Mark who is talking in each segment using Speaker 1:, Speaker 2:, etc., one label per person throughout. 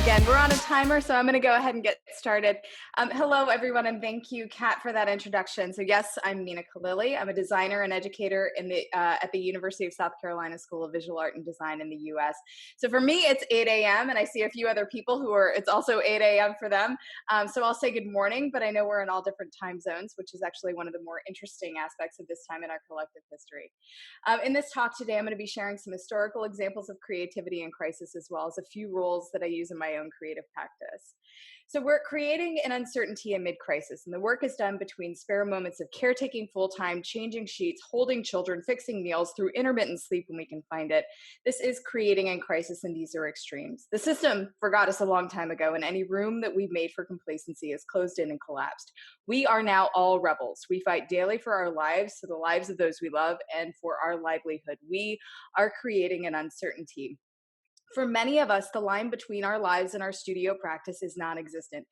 Speaker 1: Again, we're on a timer, so I'm going to go ahead and get started. Hello, everyone, and thank you, Kat, for that introduction. So yes, I'm Meena Khalili. I'm a designer and educator at the University of South Carolina School of Visual Art and Design in the U.S. So for me, it's 8 a.m., and I see a few other people it's also 8 a.m. for them. So I'll say good morning, but I know we're in all different time zones, which is actually one of the more interesting aspects of this time in our collective history. In this talk today, I'm going to be sharing some historical examples of creativity and crisis, as well as a few rules that I use in my own creative practice. So we're creating an uncertainty amid crisis, and the work is done between spare moments of caretaking full-time, changing sheets, holding children, fixing meals, through intermittent sleep when we can find it. This is creating in crisis, and these are extremes. The system forgot us a long time ago, and any room that we've made for complacency is closed in and collapsed. We are now all rebels. We fight daily for our lives, for the lives of those we love, and for our livelihood. We are creating an uncertainty. For many of us, the line between our lives and our studio practice is non-existent.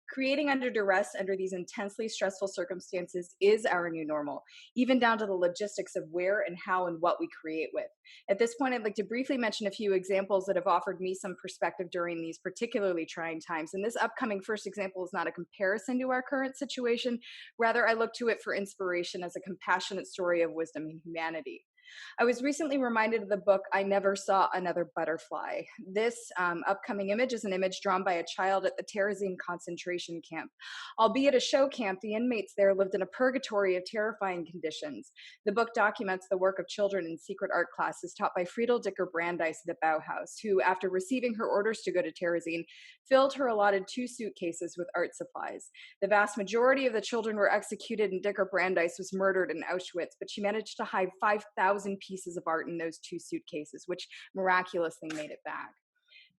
Speaker 1: Creating under duress under these intensely stressful circumstances is our new normal, even down to the logistics of where and how and what we create with. At this point, I'd like to briefly mention a few examples that have offered me some perspective during these particularly trying times. And this upcoming first example is not a comparison to our current situation. Rather, I look to it for inspiration as a compassionate story of wisdom and humanity. I was recently reminded of the book, I Never Saw Another Butterfly. This upcoming image is an image drawn by a child at the Terezin concentration camp. Albeit a show camp, the inmates there lived in a purgatory of terrifying conditions. The book documents the work of children in secret art classes taught by Frida Kahlo at the Bauhaus, who, after receiving her orders to go to Terezin, filled her allotted 2 suitcases with art supplies. The vast majority of the children were executed, and Dicker Brandeis was murdered in Auschwitz, but she managed to hide 5,000 pieces of art in those 2 suitcases, which miraculously made it back.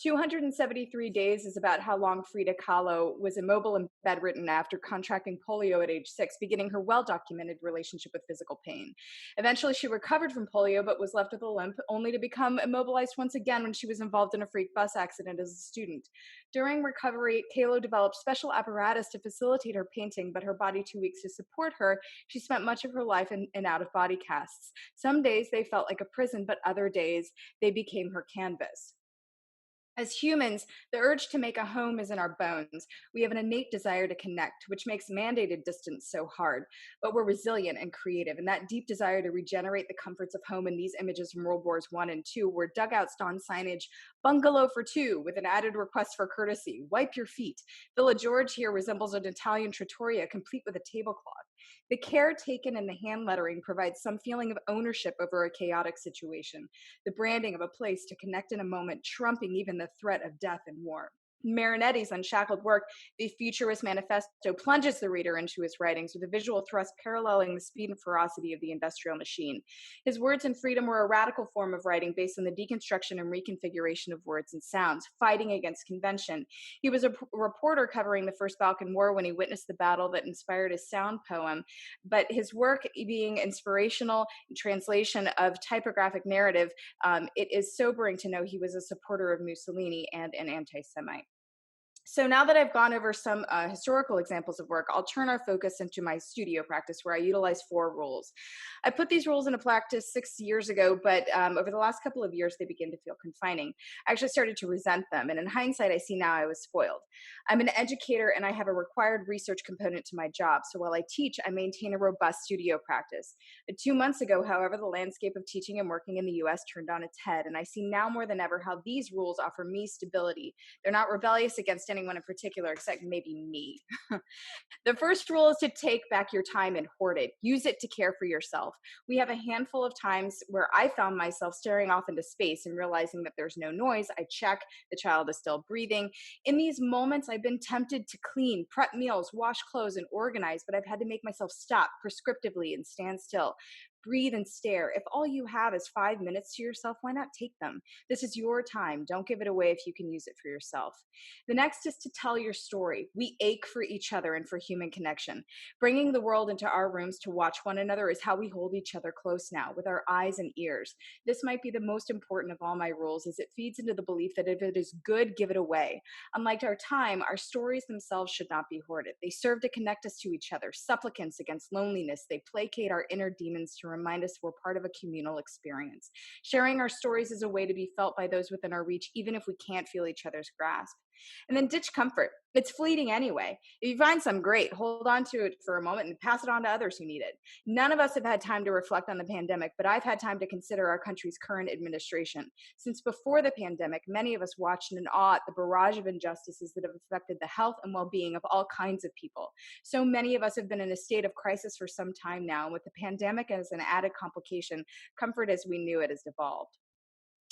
Speaker 1: 273 days is about how long Frida Kahlo was immobile and bedridden after contracting polio at age 6, beginning her well-documented relationship with physical pain. Eventually, she recovered from polio, but was left with a limp, only to become immobilized once again when she was involved in a freak bus accident as a student. During recovery, Kahlo developed special apparatus to facilitate her painting, but her body too weak to support her. She spent much of her life in out-of-body casts. Some days they felt like a prison, but other days they became her canvas. As humans, the urge to make a home is in our bones. We have an innate desire to connect, which makes mandated distance so hard. But we're resilient and creative, and that deep desire to regenerate the comforts of home in these images from World Wars I and II, where dugouts don signage, bungalow for 2, with an added request for courtesy, wipe your feet. Villa George here resembles an Italian trattoria, complete with a tablecloth. The care taken in the hand lettering provides some feeling of ownership over a chaotic situation. The branding of a place to connect in a moment, trumping even the threat of death and war. Marinetti's Unshackled work, The Futurist Manifesto, plunges the reader into his writings with a visual thrust paralleling the speed and ferocity of the industrial machine. His Words and Freedom were a radical form of writing based on the deconstruction and reconfiguration of words and sounds, fighting against convention. He was a reporter covering the First Balkan War when he witnessed the battle that inspired his sound poem, but his work being inspirational translation of typographic narrative, it is sobering to know he was a supporter of Mussolini and an anti-Semite. So now that I've gone over some historical examples of work, I'll turn our focus into my studio practice, where I utilize 4 rules. I put these rules into practice 6 years ago, but over the last couple of years, they begin to feel confining. I actually started to resent them, and in hindsight, I see now I was spoiled. I'm an educator, and I have a required research component to my job, so while I teach, I maintain a robust studio practice. 2 months ago, however, the landscape of teaching and working in the U.S. turned on its head, and I see now more than ever how these rules offer me stability. They're not rebellious against anyone in particular, except maybe me. The first rule is to take back your time and hoard it. Use it to care for yourself. We have a handful of times where I found myself staring off into space and realizing that there's no noise. I check, the child is still breathing. In these moments, I've been tempted to clean, prep meals, wash clothes, and organize, but I've had to make myself stop prescriptively and stand still. Breathe and stare. If all you have is 5 minutes to yourself, why not take them? This is your time. Don't give it away if you can use it for yourself. The next is to tell your story. We ache for each other and for human connection. Bringing the world into our rooms to watch one another is how we hold each other close now, with our eyes and ears. This might be the most important of all my rules, as it feeds into the belief that if it is good, give it away. Unlike our time, our stories themselves should not be hoarded. They serve to connect us to each other, supplicants against loneliness. They placate our inner demons to remind us we're part of a communal experience. Sharing our stories is a way to be felt by those within our reach, even if we can't feel each other's grasp. And then ditch comfort. It's fleeting anyway. If you find some, great, hold on to it for a moment and pass it on to others who need it. None of us have had time to reflect on the pandemic, but I've had time to consider our country's current administration. Since before the pandemic, many of us watched in awe at the barrage of injustices that have affected the health and well-being of all kinds of people. So many of us have been in a state of crisis for some time now, and with the pandemic as an added complication, comfort as we knew it has devolved.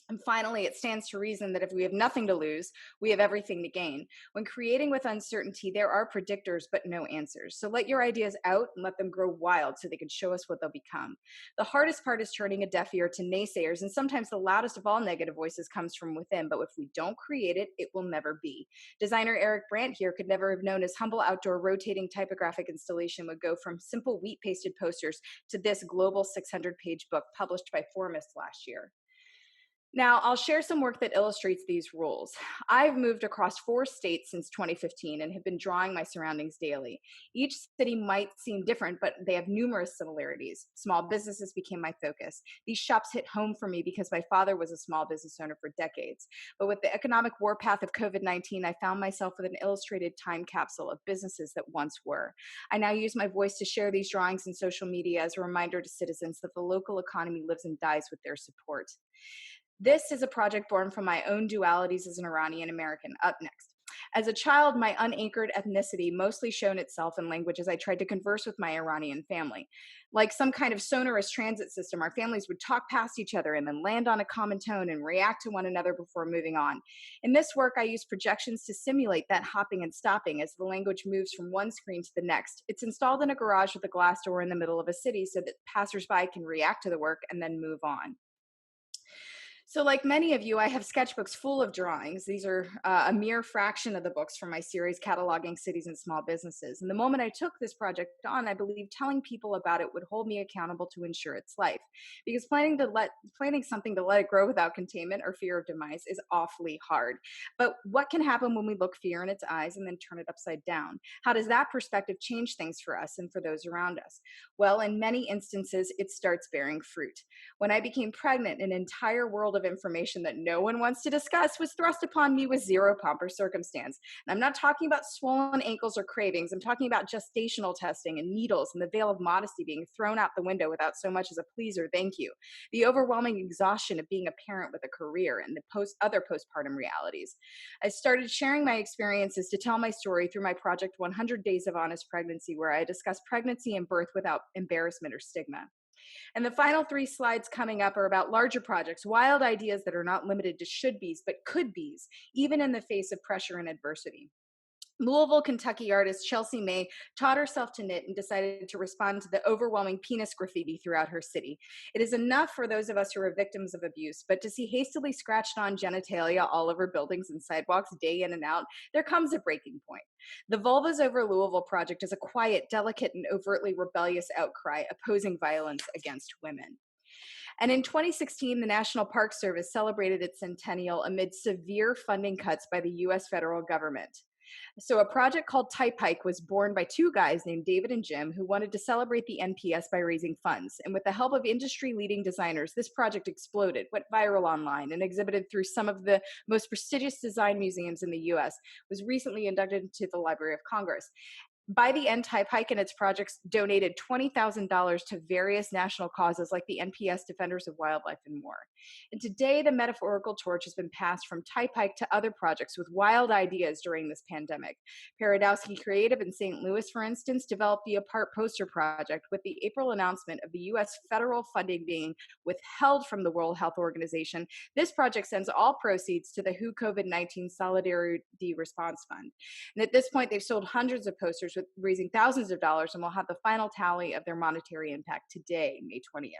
Speaker 1: And finally, it stands to reason that if we have nothing to lose, we have everything to gain. When creating with uncertainty, there are predictors, but no answers. So let your ideas out and let them grow wild so they can show us what they'll become. The hardest part is turning a deaf ear to naysayers, and sometimes the loudest of all negative voices comes from within, but if we don't create it, it will never be. Designer Eric Brandt here could never have known his humble outdoor rotating typographic installation would go from simple wheat-pasted posters to this global 600-page book published by Formist last year. Now, I'll share some work that illustrates these rules. I've moved across 4 states since 2015 and have been drawing my surroundings daily. Each city might seem different, but they have numerous similarities. Small businesses became my focus. These shops hit home for me because my father was a small business owner for decades. But with the economic warpath of COVID-19, I found myself with an illustrated time capsule of businesses that once were. I now use my voice to share these drawings in social media as a reminder to citizens that the local economy lives and dies with their support. This is a project born from my own dualities as an Iranian-American. Up next. As a child, my unanchored ethnicity mostly shown itself in language as I tried to converse with my Iranian family. Like some kind of sonorous transit system, our families would talk past each other and then land on a common tone and react to one another before moving on. In this work, I use projections to simulate that hopping and stopping as the language moves from one screen to the next. It's installed in a garage with a glass door in the middle of a city so that passersby can react to the work and then move on. So like many of you, I have sketchbooks full of drawings. These are a mere fraction of the books from my series cataloging cities and small businesses. And the moment I took this project on, I believe telling people about it would hold me accountable to ensure its life. Because planning something to let it grow without containment or fear of demise is awfully hard. But what can happen when we look fear in its eyes and then turn it upside down? How does that perspective change things for us and for those around us? Well, in many instances, it starts bearing fruit. When I became pregnant, an entire world of information that no one wants to discuss was thrust upon me with zero pomp or circumstance. And I'm not talking about swollen ankles or cravings. I'm talking about gestational testing and needles and the veil of modesty being thrown out the window without so much as a please or thank you. The overwhelming exhaustion of being a parent with a career and the other postpartum realities. I started sharing my experiences to tell my story through my project 100 Days of Honest Pregnancy, where I discuss pregnancy and birth without embarrassment or stigma. And the final 3 slides coming up are about larger projects, wild ideas that are not limited to should-bes, but could-bes, even in the face of pressure and adversity. Louisville, Kentucky artist Chelsea May taught herself to knit and decided to respond to the overwhelming penis graffiti throughout her city. It is enough for those of us who are victims of abuse, but to see hastily scratched on genitalia all over buildings and sidewalks day in and out, there comes a breaking point. The Vulvas Over Louisville project is a quiet, delicate, and overtly rebellious outcry opposing violence against women. And in 2016, the National Park Service celebrated its centennial amid severe funding cuts by the US federal government. So a project called Type Hike was born by 2 guys named David and Jim who wanted to celebrate the NPS by raising funds. And with the help of industry-leading designers, this project exploded, went viral online, and exhibited through some of the most prestigious design museums in the US, was recently inducted into the Library of Congress. By the end, Type Hike and its projects donated $20,000 to various national causes like the NPS Defenders of Wildlife and more. And today, the metaphorical torch has been passed from Type Hike to other projects with wild ideas during this pandemic. Paradowski Creative in St. Louis, for instance, developed the Apart Poster Project with the April announcement of the U.S. federal funding being withheld from the World Health Organization. This project sends all proceeds to the WHO COVID-19 Solidarity Response Fund. And at this point, they've sold hundreds of posters with raising thousands of dollars, and we'll have the final tally of their monetary impact today, May 20th.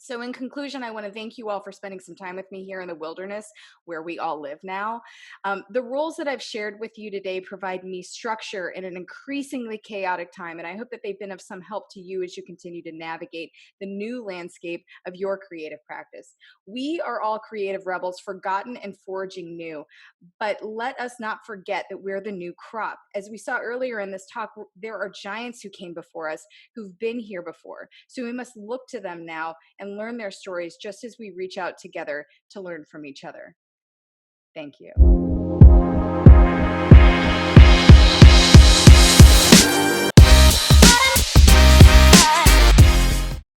Speaker 1: So in conclusion, I want to thank you all for spending some time with me here in the wilderness where we all live now. The rules that I've shared with you today provide me structure in an increasingly chaotic time, and I hope that they've been of some help to you as you continue to navigate the new landscape of your creative practice. We are all creative rebels, forgotten and forging new, but let us not forget that we're the new crop. As we saw earlier in this talk, there are giants who came before us, who've been here before. So we must look to them now and learn their stories just as we reach out together to learn from each other. Thank you.